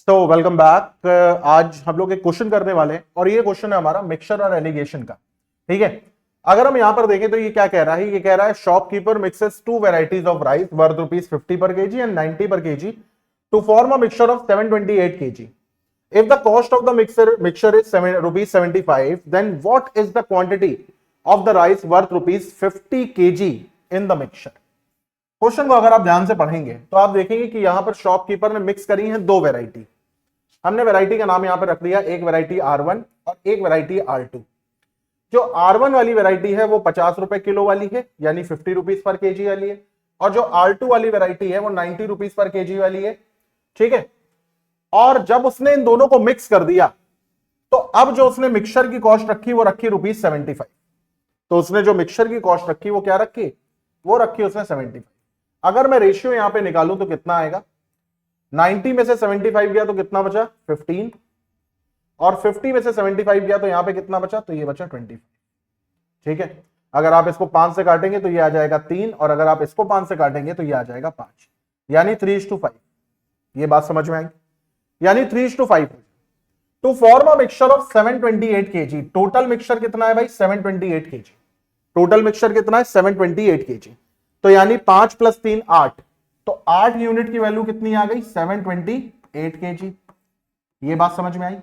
So welcome back. आज हम लोग एक क्वेश्चन करने वाले हैं और ये क्वेश्चन है हमारा मिक्सचर और एलिगेशन का। ठीक है, अगर हम यहां पर देखें तो ये क्या कह रहा है, ये कह रहा है shopkeeper mixes two varieties of rice worth ₹50 पर केजी एंड 90 पर KG to form a mixture of 728 KG. If the cost of the mixture is ₹75, then what is the quantity of the rice worth ₹50 kg in the mixture? Question को अगर आप ध्यान से पढ़ेंगे तो आप देखेंगे कि यहां पर शॉपकीपर ने मिक्स करी है दो वैरायटी। हमने वैरायटी का नाम यहां पर रख लिया, एक वैरायटी R1 और एक वैरायटी R2। जो R1 वाली वैरायटी है वो 50 रुपए किलो वाली है, यानी 50 रुपीज पर केजी वाली है, और जो R2 वाली वैरायटी है वो 90 रुपीज पर केजी वाली है। ठीक है, और जब उसने इन दोनों को मिक्स कर दिया तो अब जो उसने मिक्सचर की कॉस्ट रखी वो रखी ₹75। तो उसने जो मिक्सचर की कॉस्ट रखी वो क्या रखी, वो रखी उसने 75। अगर मैं रेशियो यहां पे निकालूं तो कितना आएगा, 90 में से 75 गया तो कितना बचा 15, और 50 में से 75 गया तो यहां पे कितना बचा, तो ये बचा 25। ठीक है, अगर आप इसको 5 से काटेंगे तो ये आ जाएगा 3, और अगर आप इसको 5 से काटेंगे तो ये आ जाएगा 5, यानी 3:5। ये बात समझ में आई, यानी 3:5। To form a mixture of 728 KG, total mixture कितना है भाई 728 केजी। टोटल मिक्सचर कितना है 728 केजी, तो यानी 5 + 3 8, तो 8 यूनिट की वैल्यू कितनी आ गई 728 केजी। ये बात समझ में आई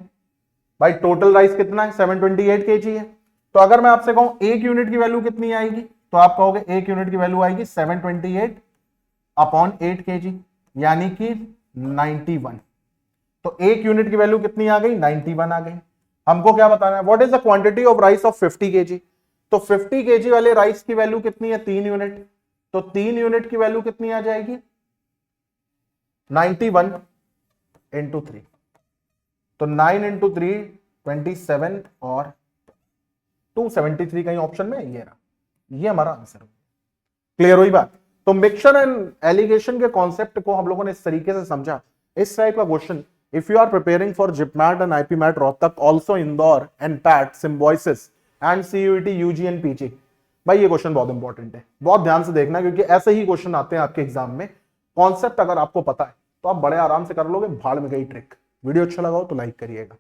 भाई। टोटल राइस कितना है 728 केजी है, तो अगर मैं आपसे कहूं 1 यूनिट की वैल्यू कितनी आएगी, तो आप कहोगे 1 यूनिट की वैल्यू आएगी 728/8 केजी, यानी कि 91। तो 1 यूनिट की वैल्यू कितनी आ गई 91 आ गई। हमको क्या बताना है, what is the quantity of rice of 50 KG. तो 50 केजी वाले राइस की वैल्यू कितनी है 3 यूनिट, तो 3 यूनिट की वैल्यू कितनी आ जाएगी 91 × 3, तो 9 × 3 27 और 273 कहीं ऑप्शन में ये रहा, ये हमारा आंसर। क्लियर हुई बात। तो मिक्सचर एंड एलिगेशन के कॉन्सेप्ट को हम लोगों ने इस तरीके से समझा। इस टाइप का question if you are preparing for JIPMAT and IPMAT Rohtak, also Indore and PAT, Symbiosis and CUET, UG and PG, भाई ये क्वेश्चन बहुत इंपॉर्टेंट है, बहुत ध्यान से देखना, क्योंकि ऐसे ही क्वेश्चन आते हैं आपके एग्जाम में। कॉन्सेप्ट अगर आपको पता है तो आप बड़े आराम से कर लोगे, भाड़ में गई ट्रिक। वीडियो अच्छा लगा हो तो लाइक करिएगा।